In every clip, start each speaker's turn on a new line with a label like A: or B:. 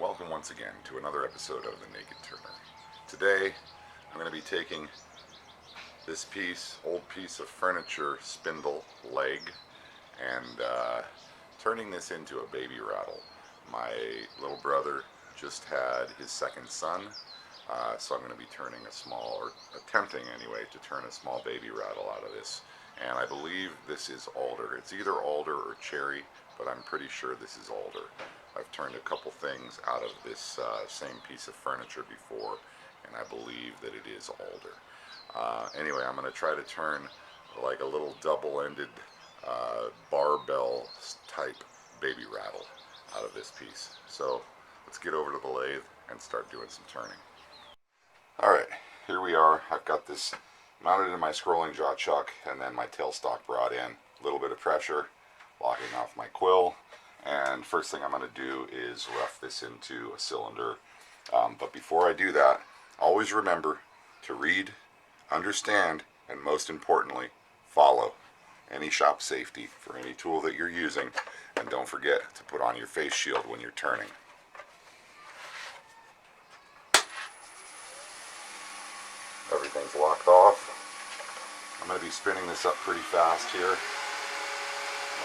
A: welcome once again to another episode of The Naked Turner. Today, I'm going to be taking this old piece of furniture spindle leg, and turning this into a baby rattle. My little brother just had his second son, so I'm going to be turning or attempting anyway, to turn a small baby rattle out of this. And I believe this is alder. It's either alder or cherry, but I'm pretty sure this is alder. I've turned a couple things out of this same piece of furniture before, and I believe that it is alder. Anyway, I'm going to try to turn like a little double-ended barbell type baby rattle out of this piece. So let's get over to the lathe and start doing some turning. Alright, here we are. I've got this mounted in my scrolling jaw chuck, and then my tailstock brought in. A little bit of pressure, locking off my quill. And first thing I'm going to do is rough this into a cylinder. But before I do that, always remember to read, understand, and most importantly, follow any shop safety for any tool that you're using. And don't forget to put on your face shield when you're turning. Everything's locked off. I'm going to be spinning this up pretty fast here,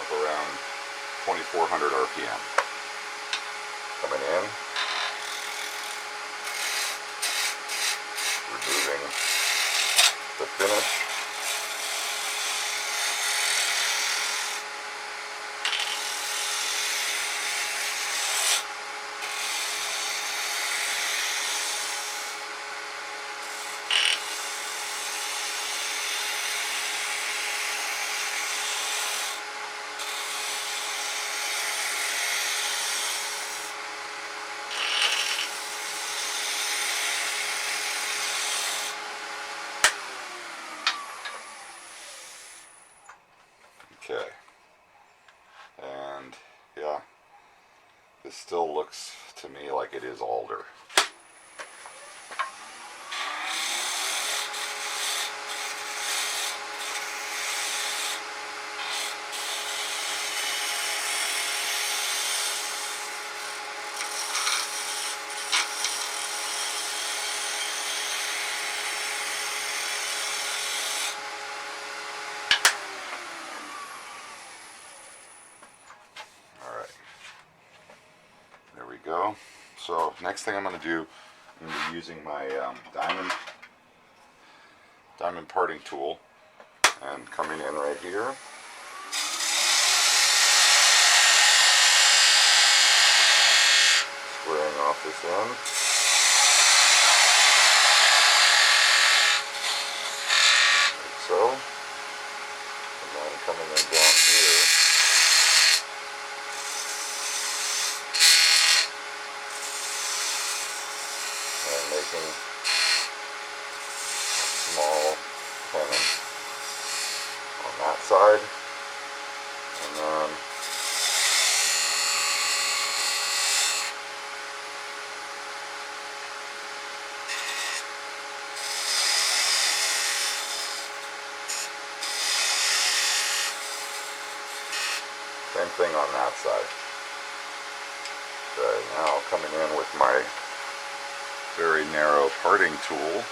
A: up around 2400 RPM. Coming in, removing the finish. Okay, and yeah, this still looks to me like it is alder. Go. So next thing I'm going to do, I'm going to be using my diamond parting tool, and coming in right here. Squaring off this end. Like so. And then coming in down here. Making a small tenon on that side, and then same thing on that side. Okay, now coming in with my very narrow parting tool.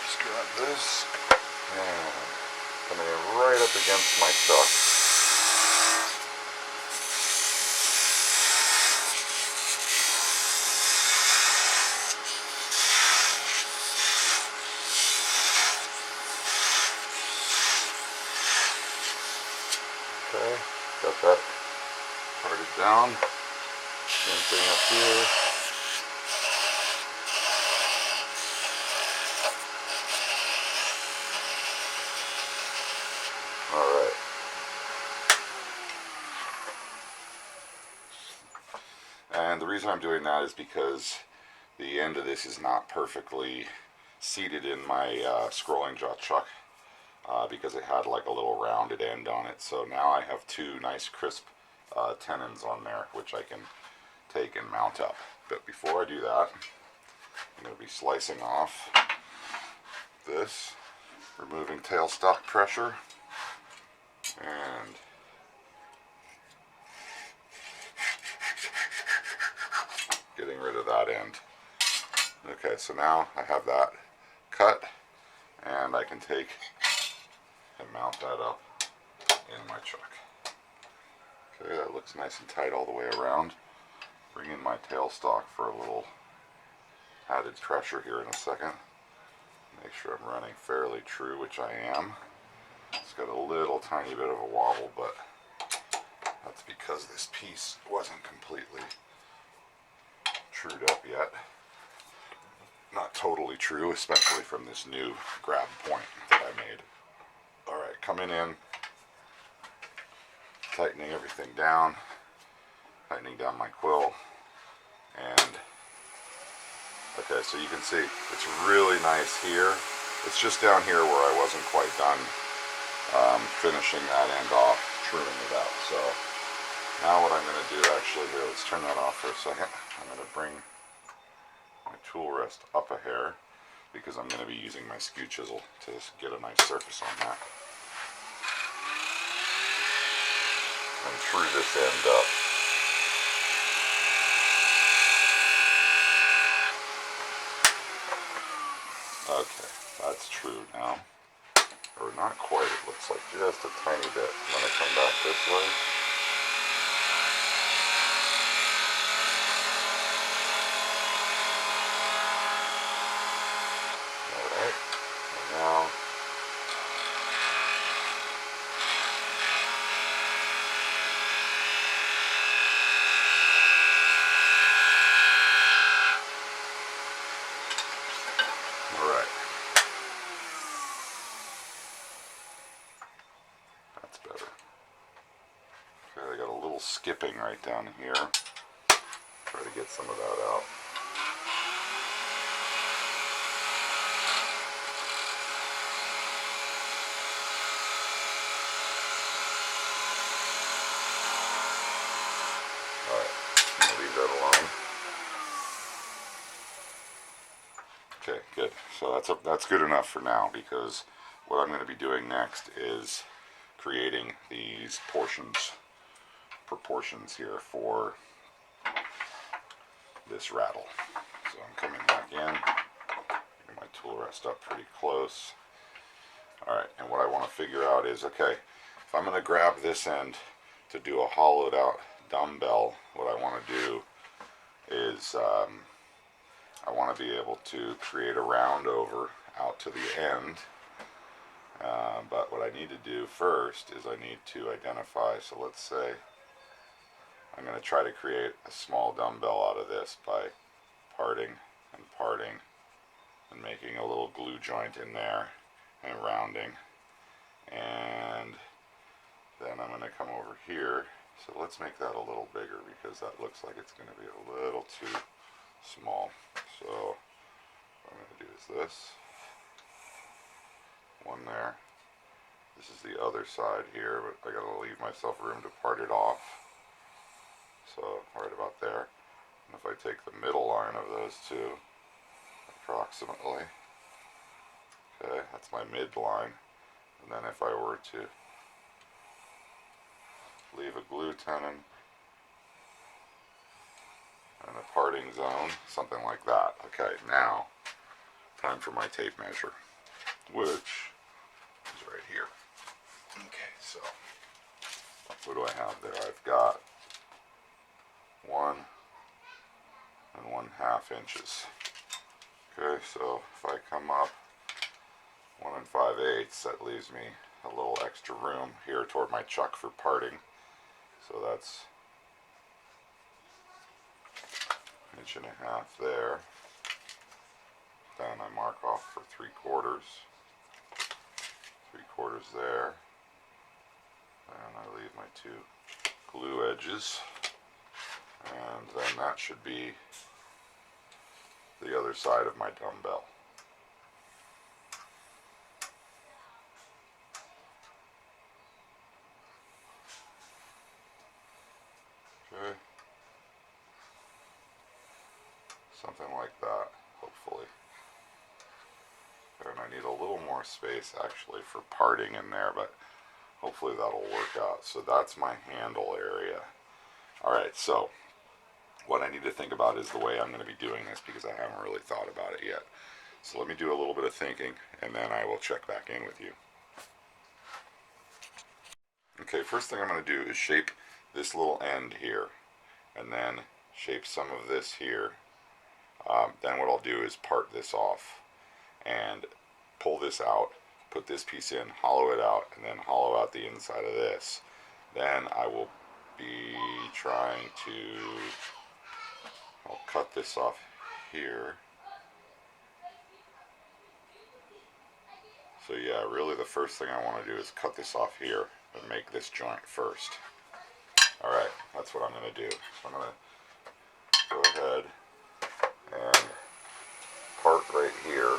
A: Just grab this and coming in right up against my chuck. Okay, got that parted down. Same thing up here. Alright. And the reason I'm doing that is because the end of this is not perfectly seated in my scrolling jaw chuck, because it had like a little rounded end on it. So now I have two nice crisp tenons on there, which I can take and mount up. But before I do that, I'm going to be slicing off this, removing tailstock pressure, and that end. Okay, so now I have that cut, and I can take and mount that up in my chuck. Okay, that looks nice and tight all the way around. Bring in my tailstock for a little added pressure here in a second. Make sure I'm running fairly true, which I am. It's got a little tiny bit of a wobble, but that's because this piece wasn't completely trued up yet. Not totally true, especially from this new grab point that I made. Alright, coming in, tightening everything down, tightening down my quill, and okay, so you can see it's really nice here. It's just down here where I wasn't quite done finishing that end off, trimming it out. So now what I'm going to do, actually here, let's turn that off for a second. I'm going to bring my tool rest up a hair because I'm going to be using my skew chisel to get a nice surface on that. And true this end up. Okay, that's true now. Or not quite, it looks like just a tiny bit. I'm going to come back this way. Alright, and now alright. That's better. Okay, I got a little skipping right down here. Try to get some of that out. Alright, I'm going to leave that alone. Okay, good. So that's good enough for now, because what I'm going to be doing next is creating these proportions here for this rattle. So I'm coming back in, get my tool rest up pretty close. Alright, and what I want to figure out is, okay, if I'm going to grab this end to do a hollowed out dumbbell, what I want to do is I want to be able to create a round over out to the end. But what I need to do first is I need to identify, so let's say I'm going to try to create a small dumbbell out of this by parting and making a little glue joint in there and rounding. And then I'm going to come over here. So let's make that a little bigger because that looks like it's going to be a little too small. So what I'm going to do is this. One there. This is the other side here, but I got to leave myself room to part it off. So right about there. And if I take the middle line of those two, approximately, okay, that's my midline. And then if I were to leave a glue tenon and a parting zone, something like that. Okay, now time for my tape measure, which is right here. Okay, so what do I have there? I've got 1 1/2 inches. Okay, so if I come up 1 5/8, that leaves me a little extra room here toward my chuck for parting. So that's 1.5 inches there. Then I mark off for 3/4. 3/4 there. And I leave my 2 glue edges. And then that should be the other side of my dumbbell. Okay. Something like that, hopefully. And I need a little more space actually for parting in there, but hopefully that'll work out. So that's my handle area. Alright, so what I need to think about is the way I'm going to be doing this, because I haven't really thought about it yet. So let me do a little bit of thinking, and then I will check back in with you. Okay, first thing I'm going to do is shape this little end here, and then shape some of this here. Then what I'll do is part this off and pull this out, put this piece in, hollow it out, and then hollow out the inside of this. Then I will be trying to, I'll cut this off here. So yeah, really the first thing I want to do is cut this off here and make this joint first. Alright, that's what I'm going to do. So I'm going to go ahead and part right here.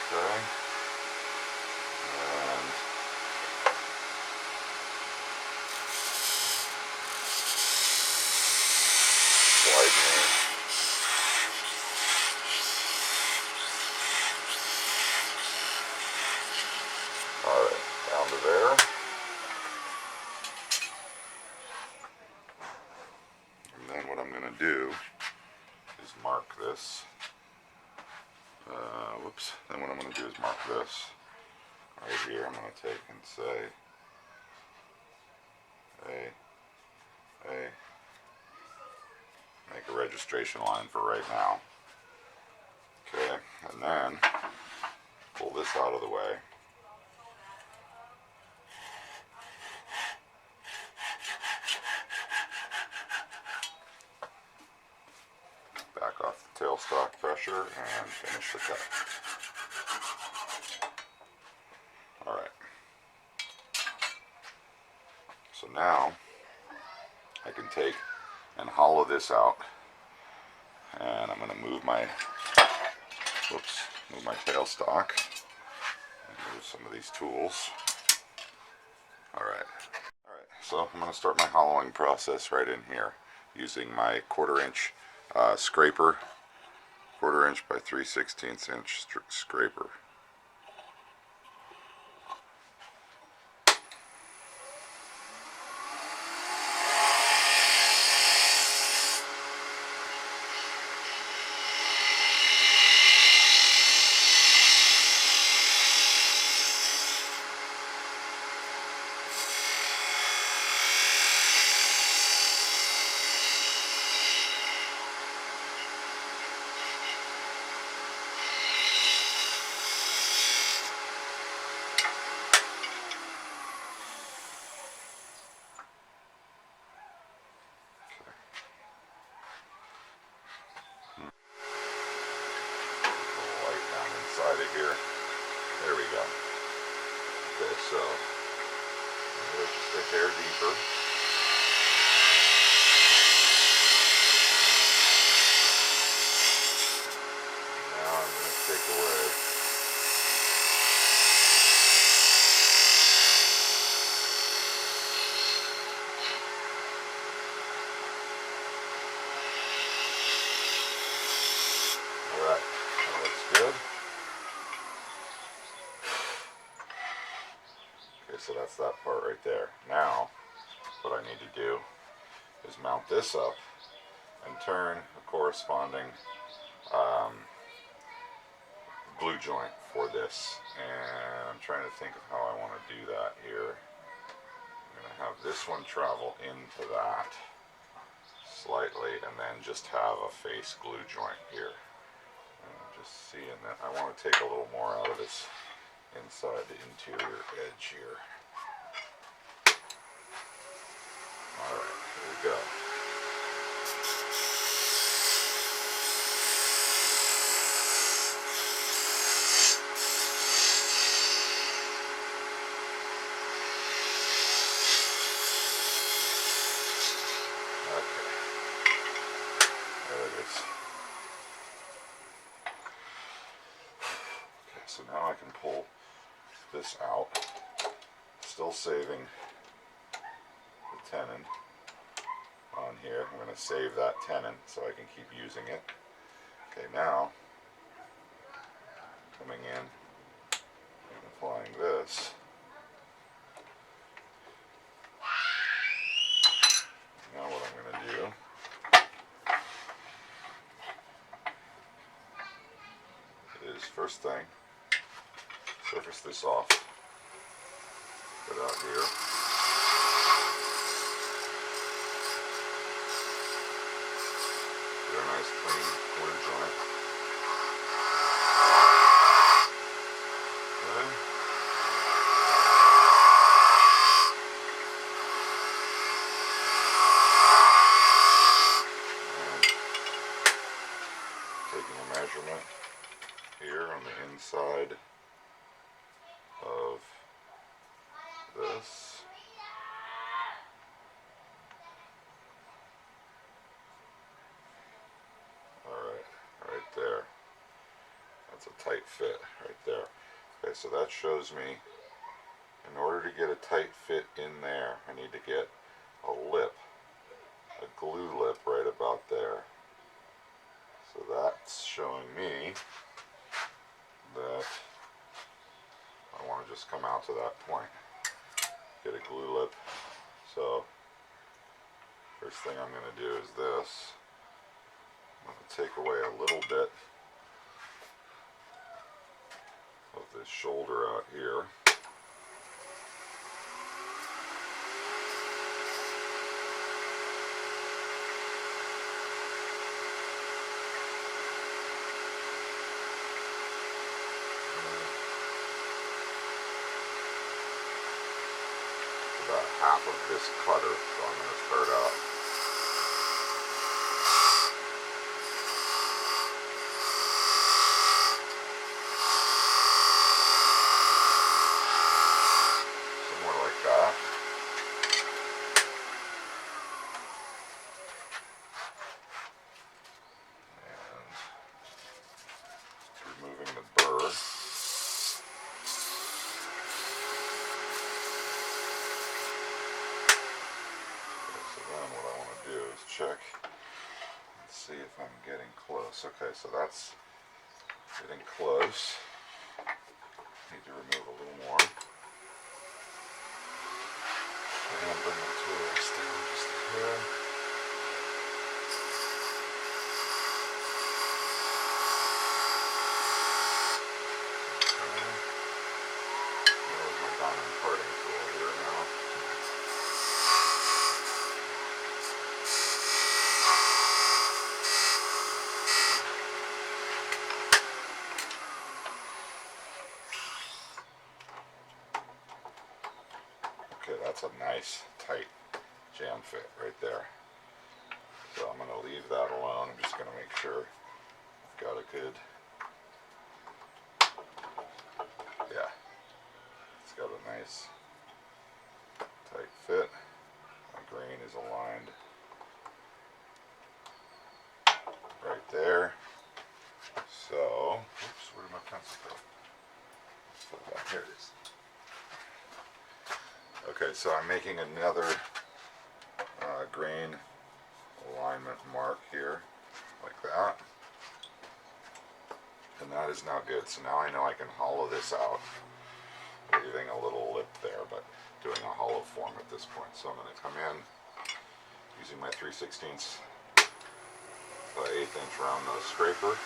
A: Okay. And widening. Alright, down to there. And then what I'm going to do is mark this. Whoops. Then what I'm going to do is mark this right here. I'm going to take and say make a registration line for right now. Okay, and then pull this out of the way. Back off the tailstock pressure and finish the cut. Alright. So now I can take and hollow this out, and I'm going to move my tailstock and move some of these tools. Alright, so I'm going to start my hollowing process right in here using my 1/4 inch scraper, 1/4 inch by 3/16 inch scraper. Inside of here. There we go. Okay, so it's just a hair deeper. Now I'm going to take away alright, that looks good. Okay, so that's that part right there. Now, what I need to do is mount this up and turn a corresponding glue joint for this. And I'm trying to think of how I want to do that here. I'm going to have this one travel into that slightly, and then just have a face glue joint here. And just seeing that I want to take a little more out of this inside the interior edge here. Alright, here we go. Okay, there it is. Okay, so now I can pull this out, still saving the tenon on here. I'm going to save that tenon so I can keep using it. Okay, now coming in and applying this. Now what I'm going to do is, first thing, surface this off, put it out here. Get a nice clean glue joint. Okay. And taking a measurement here on the inside of this. Alright, right there. That's a tight fit right there. Okay, so that shows me in order to get a tight fit in there, I need to get a lip, a glue lip right about there. So that's showing me that I want to just come out to that point. Get a glue lip. So first thing I'm going to do is this. I'm going to take away a little bit of this shoulder out here. About half of this cutter, so I'm going to start out. Somewhere like that. And removing the burr. Check and see if I'm getting close. Okay, so that's getting close. Need to remove a little more. And bring the tools down just here. Okay. There's my diamond parting tool here now. Okay, that's a nice, tight jam fit right there. So I'm going to leave that alone. I'm just going to make sure I've got a good, yeah, it's got a nice, tight fit. My grain is aligned right there. So, oops, where did my pencil go? Let's put it back. Here it is. Okay, so I'm making another grain alignment mark here, like that. And that is now good. So now I know I can hollow this out, leaving a little lip there, but doing a hollow form at this point. So I'm going to come in using my 3/16 by 1/8 inch round nose scraper.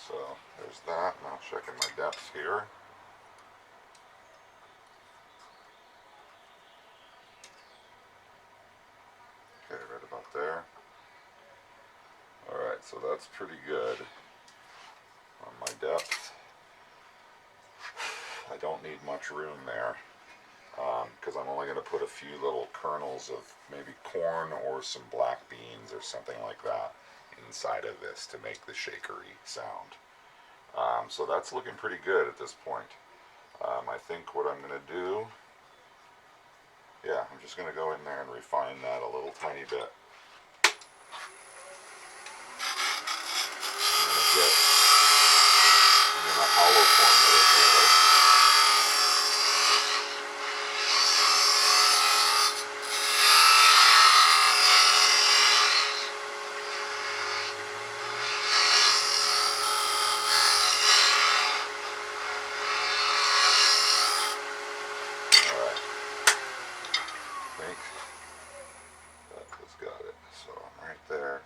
A: So there's that. Now checking my depth here. Okay, right about there. Alright, so that's pretty good on depth. I don't need much room there because I'm only going to put a few little kernels of maybe corn or some black beans or something like that inside of this to make the shakery sound. So that's looking pretty good at this point. I think what I'm going to do, yeah, I'm just going to go in there and refine that a little tiny bit. I'm going to get in a hollow formula there. Got it. So I'm right there.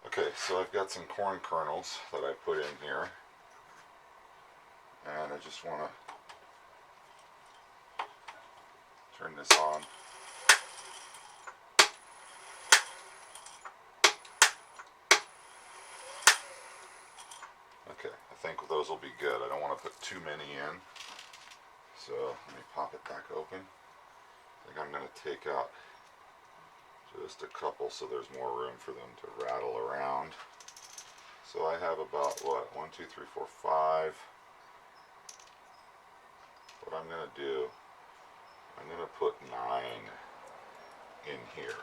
A: Okay, so I've got some corn kernels that I put in here, and I just want to turn this on. Okay, I think those will be good. I don't want to put too many in, so let me pop it back open. I think I'm going to take out just a couple so there's more room for them to rattle around. So I have about, what, 1, 2, 3, 4, 5. What I'm going to do, I'm going to put 9 in here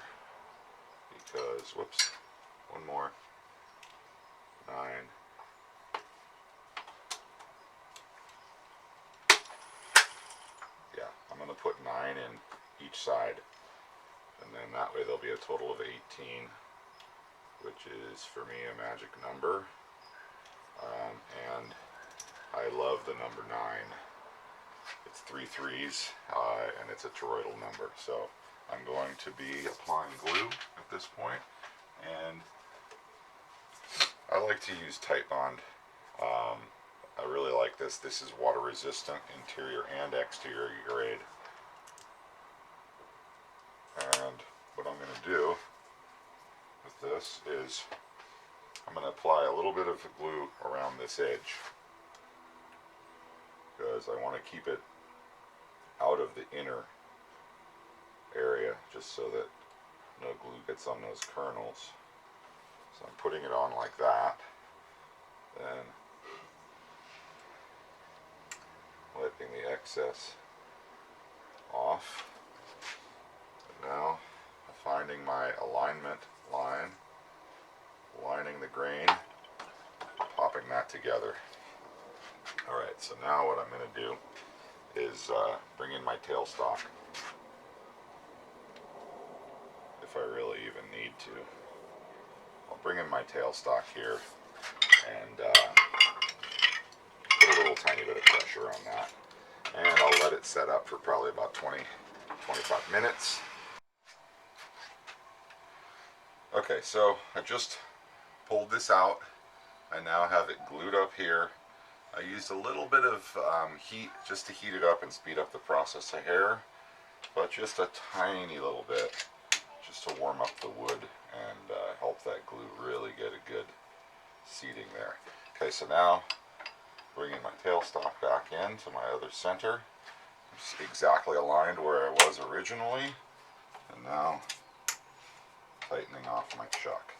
A: because, whoops, one more, 9. Yeah, I'm going to put 9 in each side. And then that way there'll be a total of 18, which is for me a magic number. And I love the number 9. It's 3 3s, and it's a toroidal number. So I'm going to be applying glue at this point, and I like to use Titebond. I really like this. This is water resistant, interior and exterior grade. And what I'm going to do with this is I'm going to apply a little bit of glue around this edge because I want to keep it out of the inner area just so that no glue gets on those kernels. So I'm putting it on like that, then wiping the excess off. Now, finding my alignment line, aligning the grain, popping that together. Alright, so now what I'm going to do is bring in my tailstock, if I really even need to. I'll bring in my tailstock here and put a little tiny bit of pressure on that. And I'll let it set up for probably about 20-25 minutes. Okay, so I just pulled this out. I now have it glued up here. I used a little bit of heat just to heat it up and speed up the process a hair, but just a tiny little bit just to warm up the wood and help that glue really get a good seating there. Okay, so now bringing my tailstock back into my other center. It's exactly aligned where I was originally, and now tightening off my chuck.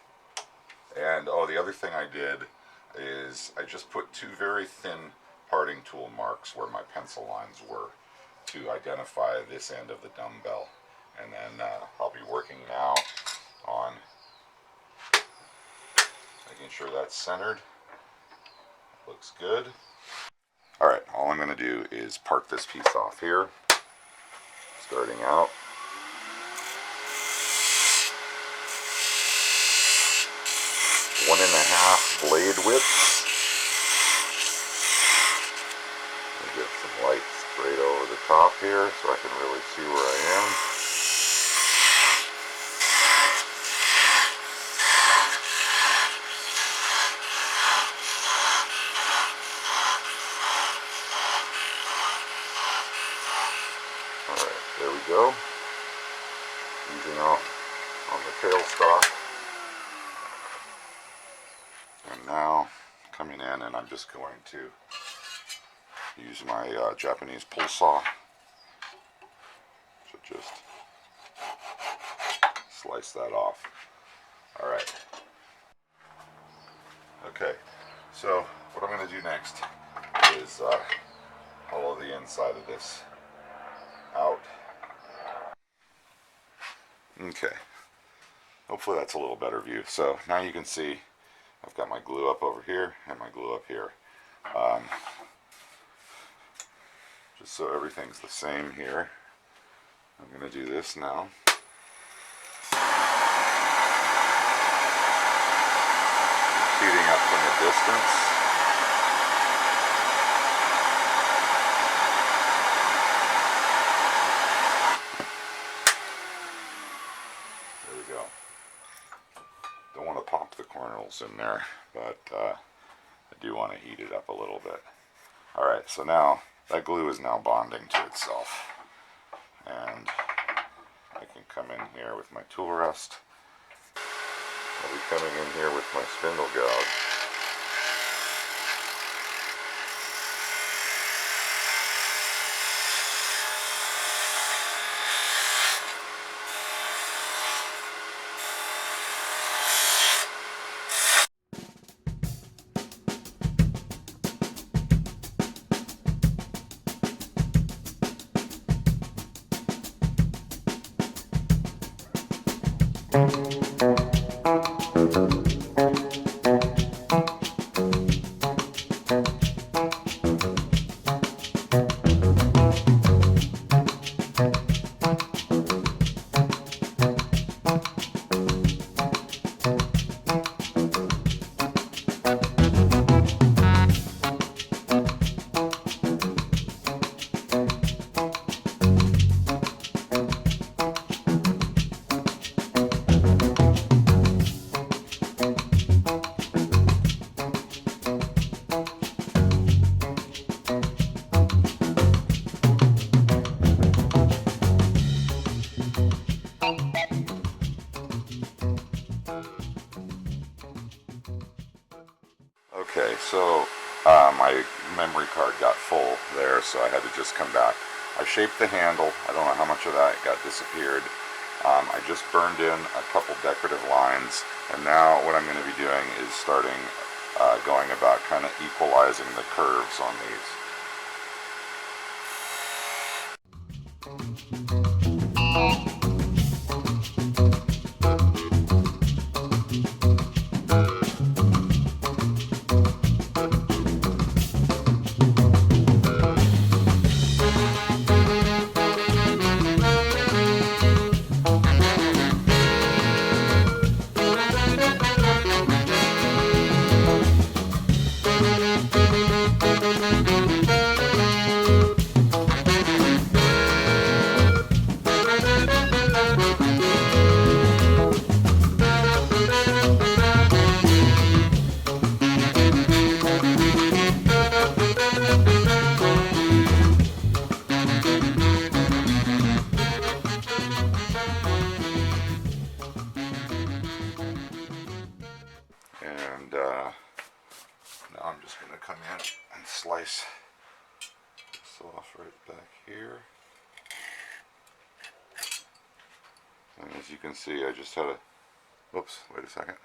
A: And oh, the other thing I did is I just put 2 very thin parting tool marks where my pencil lines were to identify this end of the dumbbell. And then I'll be working now on making sure that's centered. Looks good. Alright, all I'm going to do is part this piece off here, starting out. One and a half blade widths. Get some light sprayed over the top here so I can really see where I am. Alright, there we go. Easing out on the tailstock. And now coming in, and I'm just going to use my Japanese pull saw to just slice that off. Alright. Okay, so what I'm going to do next is hollow the inside of this out. Okay, hopefully that's a little better view. So now you can see I've got my glue up over here and my glue up here. Just so everything's the same here, I'm going to do this now. Heating up from a distance. There we go. Don't want to pop the corners in there, but I do want to heat it up a little bit. Alright, so now that glue is now bonding to itself. And I can come in here with my tool rest. I'll be coming in here with my spindle gouge. Okay, so my memory card got full there, so I had to just come back. I shaped the handle. I don't know how much of that got disappeared. I just burned in a couple decorative lines, and now what I'm going to be doing is starting going about kind of equalizing the curves on these. And now I'm just going to come in and slice this off right back here. And as you can see, I just had a, whoops, wait a second.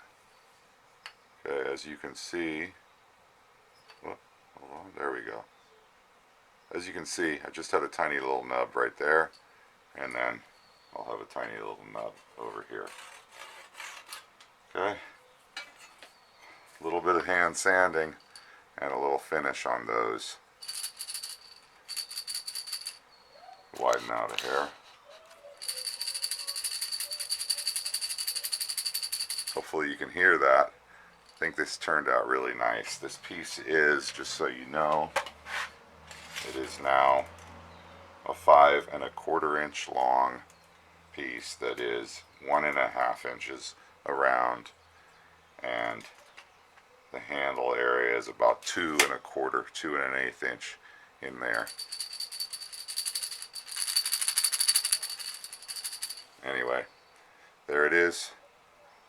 A: Okay, as you can see, whoop, hold on, there we go. As you can see, I just had a tiny little nub right there, and then I'll have a tiny little nub over here. Okay. A little bit of hand sanding and a little finish on those. Widen out a hair. Hopefully you can hear that. I think this turned out really nice. This piece is, just so you know, it is now a 5 1/4 inch long piece that is 1.5 inches around, and the handle area is about 2 1/4, 2 1/8 inch in there. Anyway, there it is.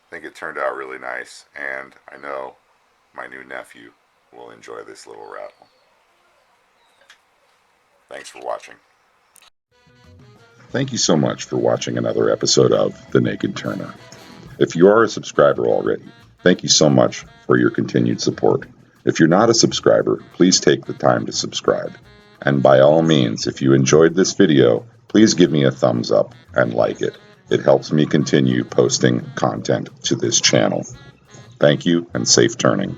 A: I think it turned out really nice, and I know my new nephew will enjoy this little rattle. Thanks for watching. Thank you so much for watching another episode of The Naked Turner. If you are a subscriber already, thank you so much for your continued support. If you're not a subscriber, please take the time to subscribe. And by all means, if you enjoyed this video, please give me a thumbs up and like it. It helps me continue posting content to this channel. Thank you and safe turning.